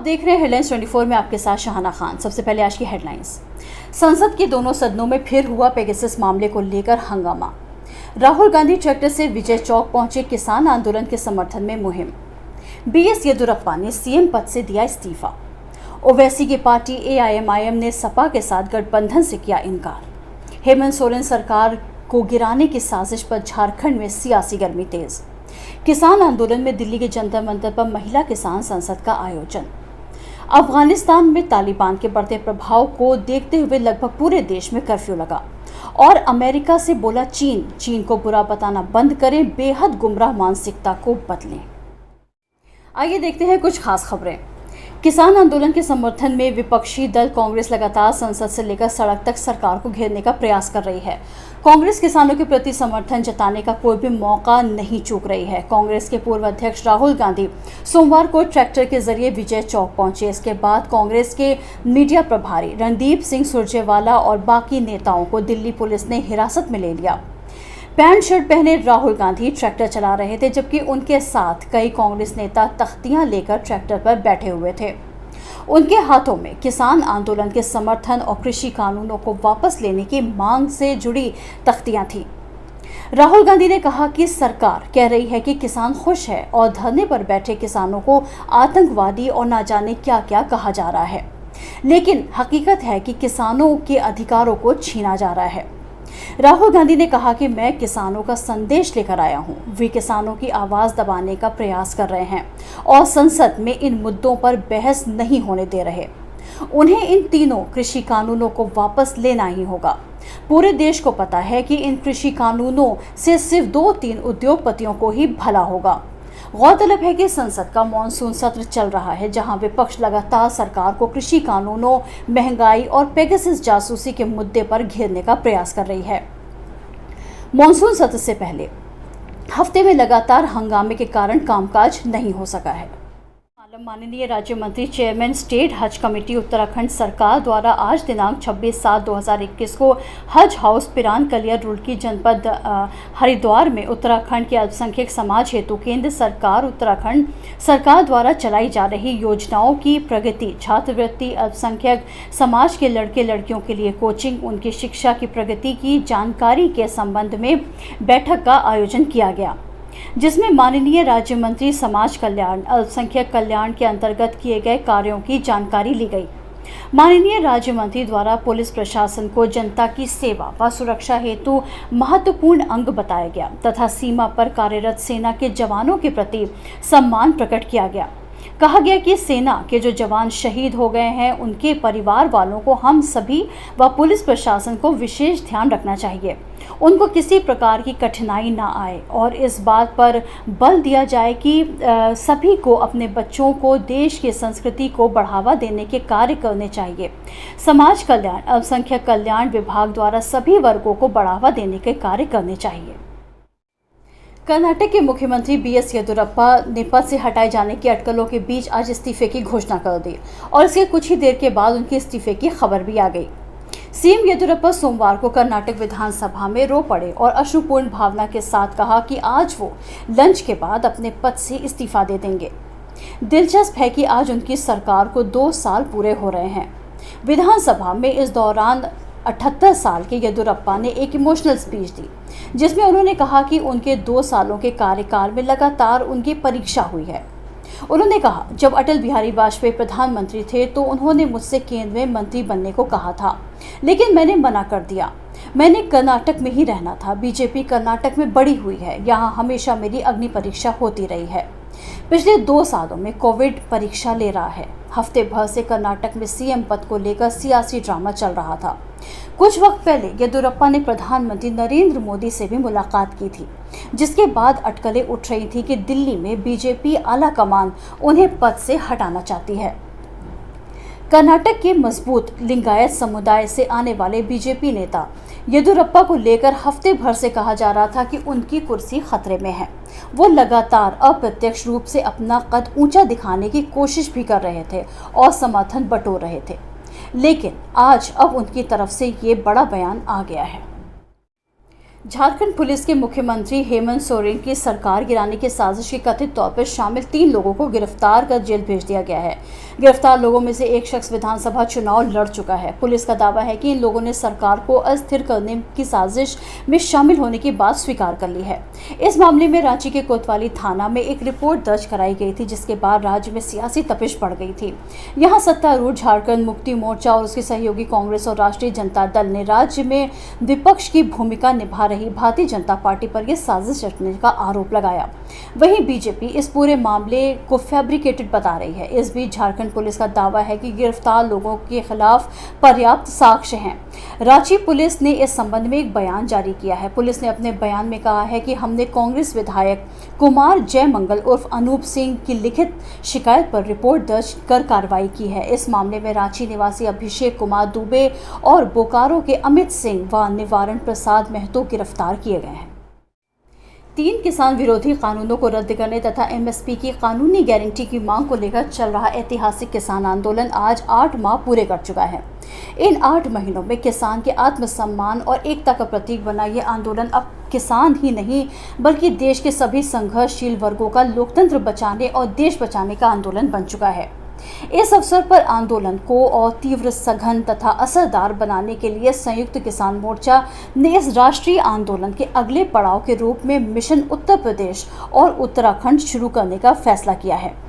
देख रहे हैं हेडलाइंस 24 में आपके साथ शाहाना खान। सबसे पहले आज की हेडलाइंस। संसद के दोनों सदनों में फिर हुआ पेगासस मामले को लेकर हंगामा। राहुल गांधी ट्रैक्टर से विजय चौक पहुंचे, किसान आंदोलन के समर्थन में मुहिम। बीएस येदियुरप्पा ने सीएम पद से दिया इस्तीफा। ओवैसी की पार्टी एआईएमआईएम ने सपा के साथ गठबंधन से किया इनकार। हेमंत सोरेन सरकार को गिराने की साजिश पर झारखंड में सियासी गर्मी तेज। किसान आंदोलन में दिल्ली के जंतर मंतर पर महिला किसान संसद का आयोजन। अफगानिस्तान में तालिबान के बढ़ते प्रभाव को देखते हुए लगभग पूरे देश में कर्फ्यू लगा। और अमेरिका से बोला चीन को बुरा बताना बंद करें, बेहद गुमराह मानसिकता को बदलें। आइए देखते हैं कुछ खास खबरें। किसान आंदोलन के समर्थन में विपक्षी दल कांग्रेस लगातार संसद से लेकर सड़क तक सरकार को घेरने का प्रयास कर रही है। कांग्रेस किसानों के प्रति समर्थन जताने का कोई भी मौका नहीं चूक रही है। कांग्रेस के पूर्व अध्यक्ष राहुल गांधी सोमवार को ट्रैक्टर के जरिए विजय चौक पहुंचे। इसके बाद कांग्रेस के मीडिया प्रभारी रणदीप सिंह सुरजेवाला और बाकी नेताओं को दिल्ली पुलिस ने हिरासत में ले लिया। पैंट शर्ट पहने राहुल गांधी ट्रैक्टर चला रहे थे, जबकि उनके साथ कई कांग्रेस नेता तख्तियां लेकर ट्रैक्टर पर बैठे हुए थे। उनके हाथों में किसान आंदोलन के समर्थन और कृषि कानूनों को वापस लेने की मांग से जुड़ी तख्तियां थीं। राहुल गांधी ने कहा कि सरकार कह रही है कि किसान खुश है और धरने पर बैठे किसानों को आतंकवादी और ना जाने क्या क्या कहा जा रहा है, लेकिन हकीकत है कि किसानों के अधिकारों को छीना जा रहा है। राहुल गांधी ने कहा कि मैं किसानों का संदेश लेकर आया हूं। वे किसानों की आवाज दबाने का प्रयास कर रहे हैं और संसद में इन मुद्दों पर बहस नहीं होने दे रहे। उन्हें इन तीनों कृषि कानूनों को वापस लेना ही होगा। पूरे देश को पता है कि इन कृषि कानूनों से सिर्फ 2-3 उद्योगपतियों को ही भला होगा। गौरतलब है कि संसद का मॉनसून सत्र चल रहा है, जहां विपक्ष लगातार सरकार को कृषि कानूनों, महंगाई और पेगासस जासूसी के मुद्दे पर घेरने का प्रयास कर रही है। मॉनसून सत्र से पहले हफ्ते में लगातार हंगामे के कारण कामकाज नहीं हो सका है। माननीय राज्य मंत्री चेयरमैन स्टेट हज कमेटी उत्तराखंड सरकार द्वारा आज दिनांक 26/7/2021 को हज हाउस पिरान कलियर रुड़की जनपद हरिद्वार में उत्तराखंड के अल्पसंख्यक समाज हेतु केंद्र सरकार उत्तराखंड सरकार द्वारा चलाई जा रही योजनाओं की प्रगति, छात्रवृत्ति, अल्पसंख्यक समाज के लड़के लड़कियों के लिए कोचिंग, उनकी शिक्षा की प्रगति की जानकारी के संबंध में बैठक का आयोजन किया गया, जिसमें माननीय राज्य मंत्री समाज कल्याण, अल्पसंख्यक कल्याण के अंतर्गत किए गए कार्यों की जानकारी ली गई। माननीय राज्य मंत्री द्वारा पुलिस प्रशासन को जनता की सेवा व सुरक्षा हेतु महत्वपूर्ण अंग बताया गया तथा सीमा पर कार्यरत सेना के जवानों के प्रति सम्मान प्रकट किया गया। कहा गया कि सेना के जो जवान शहीद हो गए हैं, उनके परिवार वालों को हम सभी व पुलिस प्रशासन को विशेष ध्यान रखना चाहिए, उनको किसी प्रकार की कठिनाई ना आए और इस बात पर बल दिया जाए कि सभी को अपने बच्चों को देश की संस्कृति को बढ़ावा देने के कार्य करने चाहिए। समाज कल्याण, अल्पसंख्यक कल्याण विभाग द्वारा सभी वर्गों को बढ़ावा देने के कार्य करने चाहिए। कर्नाटक के मुख्यमंत्री बीएस येदियुरप्पा ने पद से हटाए जाने की अटकलों के बीच आज इस्तीफे की घोषणा कर दी और इसके कुछ ही देर के बाद उनके इस्तीफे की खबर भी आ गई। सीएम येदियुरप्पा सोमवार को कर्नाटक विधानसभा में रो पड़े और अश्रुपूर्ण भावना के साथ कहा कि आज वो लंच के बाद अपने पद से इस्तीफा दे देंगे। दिलचस्प है कि आज उनकी सरकार को 2 साल पूरे हो रहे हैं। विधानसभा में इस दौरान 78 साल के येदियुरप्पा ने एक इमोशनल स्पीच दी, जिसमें उन्होंने कहा कि उनके 2 सालों के कार्यकाल में लगातार उनकी परीक्षा हुई है। उन्होंने कहा, जब अटल बिहारी वाजपेयी प्रधानमंत्री थे तो उन्होंने मुझसे केंद्र में मंत्री बनने को कहा था, लेकिन मैंने मना कर दिया। मैंने कर्नाटक में ही रहना था। बीजेपी कर्नाटक में बड़ी हुई है, यहाँ हमेशा मेरी अग्नि परीक्षा होती रही है। पिछले 2 सालों में कोविड परीक्षा ले रहा है। हफ्ते भर से कर्नाटक में सीएम पद को लेकर सियासी ड्रामा चल रहा था। कुछ वक्त पहले येदियुरप्पा ने प्रधानमंत्री नरेंद्र मोदी से भी मुलाकात की थी, जिसके बाद अटकलें उठ रही थी कि दिल्ली में बीजेपी आला कमान उन्हें पद से हटाना चाहती है। कर्नाटक के मजबूत लिंगायत समुदाय से आने वाले बीजेपी नेता येदियुरप्पा को लेकर हफ्ते भर से कहा जा रहा था कि उनकी कुर्सी खतरे में है। वो लगातार अप्रत्यक्ष रूप से अपना कद ऊंचा दिखाने की कोशिश भी कर रहे थे और समर्थन बटोर रहे थे, लेकिन आज अब उनकी तरफ से ये बड़ा बयान आ गया है। झारखंड पुलिस के मुख्यमंत्री हेमंत सोरेन की सरकार गिराने की साजिश के कथित तौर पर शामिल 3 लोगों को गिरफ्तार कर जेल भेज दिया गया है। गिरफ्तार लोगों में से एक शख्स विधानसभा चुनाव लड़ चुका है। पुलिस का दावा है कि इन लोगों ने सरकार को अस्थिर करने की साजिश में शामिल होने की बात स्वीकार कर ली है। इस मामले में रांची के कोतवाली थाना में एक रिपोर्ट दर्ज कराई गई थी, जिसके बाद राज्य में सियासी तपिश बढ़ गई थी। यहाँ सत्तारूढ़ झारखंड मुक्ति मोर्चा और उसके सहयोगी कांग्रेस और राष्ट्रीय जनता दल ने राज्य में विपक्ष की भूमिका निभा रही भारतीय जनता पार्टी पर यह साजिश रचने का आरोप लगाया। वहीं बीजेपी इस पूरे मामले को फैब्रिकेटेड बता रही है। इस बीच झारखंड पुलिस का दावा है कि गिरफ्तार लोगों के खिलाफ पर्याप्त साक्ष्य हैं। रांची पुलिस ने इस संबंध में एक बयान जारी किया है। पुलिस ने अपने बयान में कहा है कि हमने कांग्रेस विधायक कुमार जयमंगल उर्फ अनूप सिंह की लिखित शिकायत पर रिपोर्ट दर्ज कर कार्रवाई की है। इस मामले में रांची निवासी अभिषेक कुमार दुबे और बोकारो के अमित सिंह व निवारण प्रसाद महतो गिरफ्तार किए गए हैं। 3 किसान विरोधी कानूनों को रद्द करने तथा एमएसपी की कानूनी गारंटी की मांग को लेकर चल रहा ऐतिहासिक किसान आंदोलन आज 8 माह पूरे कर चुका है। इन 8 महीनों में किसान के आत्मसम्मान और एकता का प्रतीक बना ये आंदोलन अब किसान ही नहीं बल्कि देश के सभी संघर्षशील वर्गों का लोकतंत्र बचाने और देश बचाने का आंदोलन बन चुका है। इस अवसर पर आंदोलन को और तीव्र, सघन तथा असरदार बनाने के लिए संयुक्त किसान मोर्चा ने इस राष्ट्रीय आंदोलन के अगले पड़ाव के रूप में मिशन उत्तर प्रदेश और उत्तराखंड शुरू करने का फैसला किया है।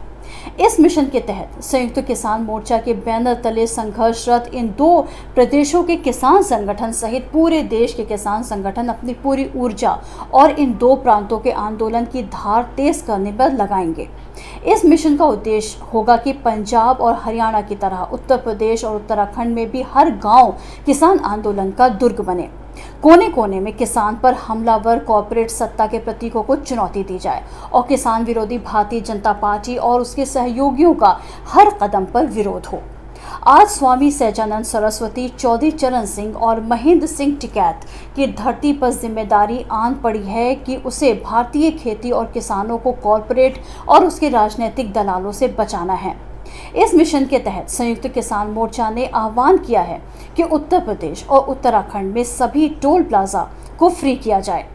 इस मिशन के तहत संयुक्त किसान मोर्चा के बैनर तले संघर्षरत इन 2 प्रदेशों के किसान संगठन सहित पूरे देश के किसान संगठन अपनी पूरी ऊर्जा और इन 2 प्रांतों के आंदोलन की धार तेज करने पर लगाएंगे। इस मिशन का उद्देश्य होगा कि पंजाब और हरियाणा की तरह उत्तर प्रदेश और उत्तराखंड में भी हर गांव किसान आंदोलन का दुर्ग बने। कोने कोने में किसान पर हमलावर कॉर्पोरेट सत्ता के प्रतीकों को चुनौती दी जाए और किसान विरोधी भारतीय जनता पार्टी और उसके सहयोगियों का हर कदम पर विरोध हो। आज स्वामी सहजानंद सरस्वती, चौधरी चरण सिंह और महेंद्र सिंह टिकैत की धरती पर जिम्मेदारी आन पड़ी है कि उसे भारतीय खेती और किसानों को कॉर्पोरेट और उसके राजनीतिक दलालों से बचाना है। इस मिशन के तहत संयुक्त किसान मोर्चा ने आह्वान किया है कि उत्तर प्रदेश और उत्तराखंड में सभी टोल प्लाजा को फ्री किया जाए।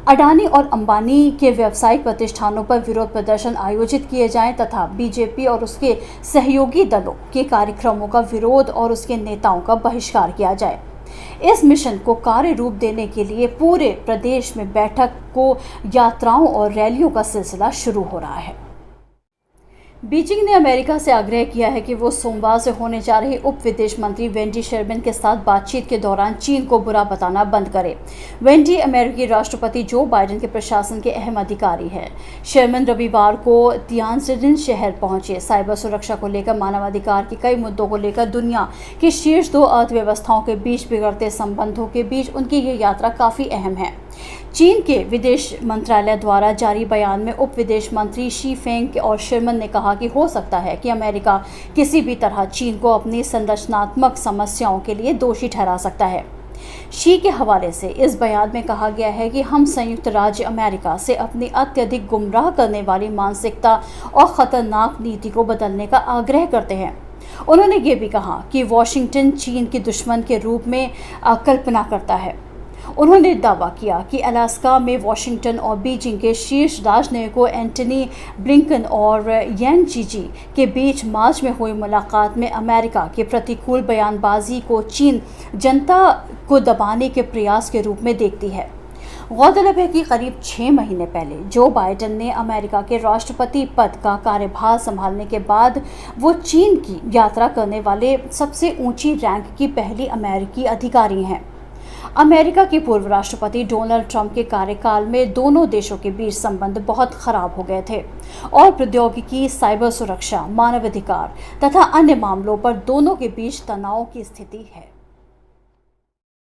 अडानी और अंबानी के व्यावसायिक प्रतिष्ठानों पर विरोध प्रदर्शन आयोजित किए जाएं तथा बीजेपी और उसके सहयोगी दलों के कार्यक्रमों का विरोध और उसके नेताओं का बहिष्कार किया जाए। इस मिशन को कार्य रूप देने के लिए पूरे प्रदेश में बैठक को यात्राओं और रैलियों का सिलसिला शुरू हो रहा है। बीजिंग ने अमेरिका से आग्रह किया है कि वो सोमवार से होने जा रही उप विदेश मंत्री वेंडी शेरमैन के साथ बातचीत के दौरान चीन को बुरा बताना बंद करे। वेंडी अमेरिकी राष्ट्रपति जो बाइडेन के प्रशासन के अहम अधिकारी हैं। शेरमैन रविवार को तियानजिन शहर पहुंचे। साइबर सुरक्षा को लेकर मानवाधिकार के कई मुद्दों को लेकर दुनिया की शीर्ष 2 अर्थव्यवस्थाओं के बीच बिगड़ते संबंधों के बीच उनकी ये यात्रा काफ़ी अहम है। चीन के विदेश मंत्रालय द्वारा जारी बयान में उप विदेश मंत्री शी फेंग और शेरमैन ने कहा कि हो सकता है कि अमेरिका किसी भी तरह चीन को अपनी संरचनात्मक समस्याओं के लिए दोषी ठहरा सकता है। शी के हवाले से इस बयान में कहा गया है कि हम संयुक्त राज्य अमेरिका से अपनी अत्यधिक गुमराह करने वाली मानसिकता और खतरनाक नीति को बदलने का आग्रह करते हैं। उन्होंने ये भी कहा कि वॉशिंगटन चीन के दुश्मन के रूप में कल्पना करता है। उन्होंने दावा किया कि अलास्का में वॉशिंगटन और बीजिंग के शीर्ष राजनयिकों एंटनी ब्लिंकन और यान जीजी के बीच मार्च में हुई मुलाकात में अमेरिका के प्रतिकूल बयानबाजी को चीन जनता को दबाने के प्रयास के रूप में देखती है। गौरतलब है कि करीब 6 महीने पहले जो बाइडेन ने अमेरिका के राष्ट्रपति पद का कार्यभार संभालने के बाद वो चीन की यात्रा करने वाले सबसे ऊंची रैंक की पहली अमेरिकी अधिकारी हैं। अमेरिका के पूर्व राष्ट्रपति डोनाल्ड ट्रंप के कार्यकाल में दोनों देशों के बीच संबंध बहुत खराब हो गए थे और प्रौद्योगिकी, साइबर सुरक्षा, मानवाधिकार तथा अन्य मामलों पर दोनों के बीच तनाव की स्थिति है।